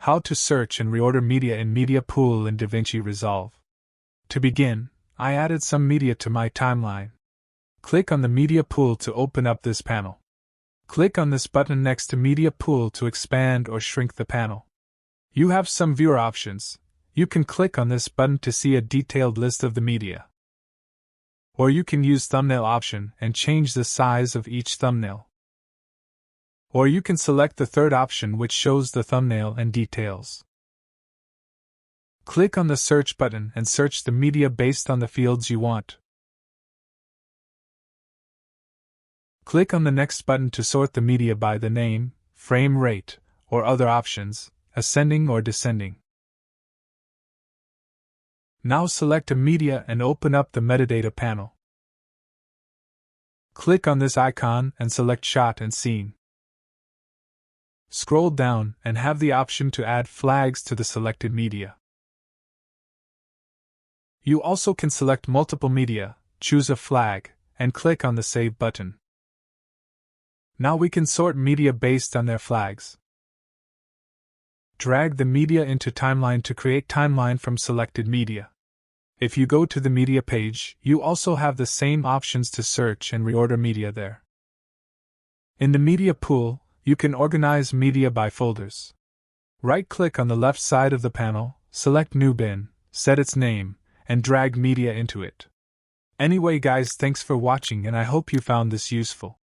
How to search and reorder media in Media Pool in Davinci Resolve. To begin, I added some media to my timeline. Click on the Media Pool to open up this panel. Click on this button next to Media Pool to expand or shrink the panel. You have some viewer options. You can click on this button to see a detailed list of the media. Or you can use thumbnail option and change the size of each thumbnail. Or you can select the third option which shows the thumbnail and details. Click on the search button and search the media based on the fields you want. Click on the next button to sort the media by the name, frame rate, or other options, ascending or descending. Now select a media and open up the metadata panel. Click on this icon and select shot and scene. Scroll down and have the option to add flags to the selected media. You also can select multiple media, choose a flag, and click on the Save button. Now we can sort media based on their flags. Drag the media into timeline to create timeline from selected media. If you go to the media page, you also have the same options to search and reorder media there. In the media pool, you can organize media by folders. Right-click on the left side of the panel, select New Bin, set its name, and drag media into it. Anyway guys, thanks for watching and I hope you found this useful.